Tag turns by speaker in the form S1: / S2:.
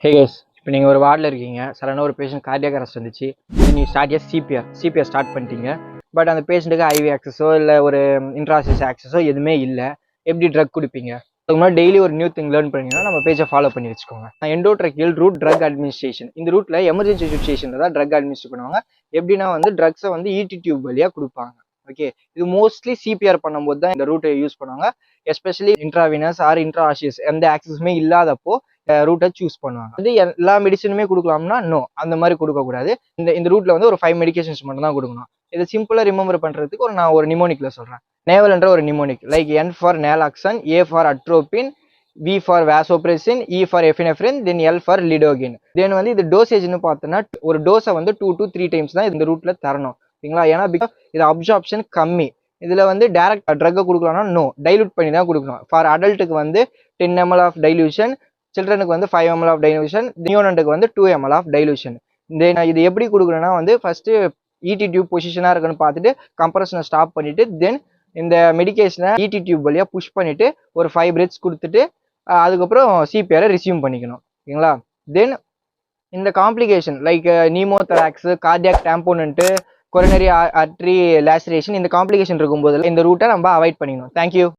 S1: ஹே case, இப்போ நீங்கள் ஒரு வார்டில் இருக்கீங்க. சடனாக ஒரு பேஷண்ட் கார்டியாக் அரெஸ்ட் வந்துச்சு. நீங்கள் ஸ்டார்ட் சிபிஆர் ஸ்டார்ட் பண்ணிட்டீங்க. பட் அந்த பேஷண்ட்டுக்கு ஐவி ஆக்சஸோ இல்லை ஒரு இன்ட்ராசிஸ் ஆக்சஸோ எதுவுமே இல்லை. எப்படி ட்ரக் கொடுப்பீங்க? அதுக்கு முன்னாடி டெய்லி ஒரு நியூ திங் லேர்ன் பண்ணிங்கன்னா நம்ம பேஜை ஃபாலோ பண்ணி வச்சுக்கோங்க. எண்டோட்ரக்கியல் ரூட் ட்ரக் அட்மினிஸ்ட்ரேஷன். இந்த ரூட்டில் எமர்ஜென்சி சுச்சுவேஷனில் தான் ட்ரக் அட்மினிஸ்ட்ரேட் பண்ணுவாங்க. எப்படின்னா ட்ரக்ஸை இடி டியூப் வழியாக கொடுப்பாங்க. ஓகே, இது மோஸ்ட்லி சிபிஆர் பண்ணும்போது தான் இந்த ரூட்டை யூஸ் பண்ணுவாங்க. எஸ்பெஷலி இன்ட்ராவினஸ் ஆர் இன்ட்ராஆசியஸ் எந்த ஆக்சஸுமே இல்லாதப்போ ரூட்டை சூஸ் பண்ணுவாங்க. எல்லா மெடிசனுமே கொடுக்கலாம்னா நோ, அந்த மாதிரி கொடுக்கக்கூடாது. இந்த ரூட்ல ஒரு 5 மெடிகேஷன்ஸ் மட்டும் தான் கொடுக்கணும். இதை சிம்பிளா ரிமெம்பர் பண்றதுக்கு நான் ஒரு நிமோனிக்ல சொல்றேன். நேவல்ன்ற ஒரு mnemonic like N for naloxone, A for atropine, V for vasopressin, E for epinephrine, then L for lidocaine. Then இது டோசேஜ்னு பார்த்தோன்னா ஒரு டோஸை 2 to 3 டைம்ஸ் தான் இந்த ரூட்ல தரணும். ஓகேங்களா? ஏன்னா இது அப்சார்ப்ஷன் கம்மி. இதுல டைரக்ட் ட்ரக்கை கொடுக்கலாம்னா நோ, டைலூட் பண்ணி தான் கொடுக்கணும். ஃபார் அடல்ட்டுக்கு 10 ml ஆஃப் டைலூஷன், சில்ட்ரனுக்கு 5 ml ஆஃப் டைலூஷன், நியோனட்டுக்கு 2 ml ஆஃப் டைலூஷன். இது எப்படி கொடுக்கணும்னா ஃபர்ஸ்ட் இடி டியூப் பொசிஷனா இருக்குன்னு பார்த்துட்டு கம்ப்ரஷனை ஸ்டாப் பண்ணிட்டு தென் இந்த மெடிகேஷனை இடி டியூப் வழியா புஷ் பண்ணிட்டு ஒரு 5 பிரெத்ஸ் கொடுத்துட்டு அதுக்கப்புறம் சிபிஆரை ரிசியூம் பண்ணிக்கணும். ஓகேங்களா? தென் இந்த complication like pneumothorax, cardiac tamponade, coronary artery laceration, இந்த காம்ப்ளிகேஷன் இருக்கும்போது இந்த ரூட்டை நம்ம அவாய்ட் பண்ணிக்கணும். தேங்க்யூ.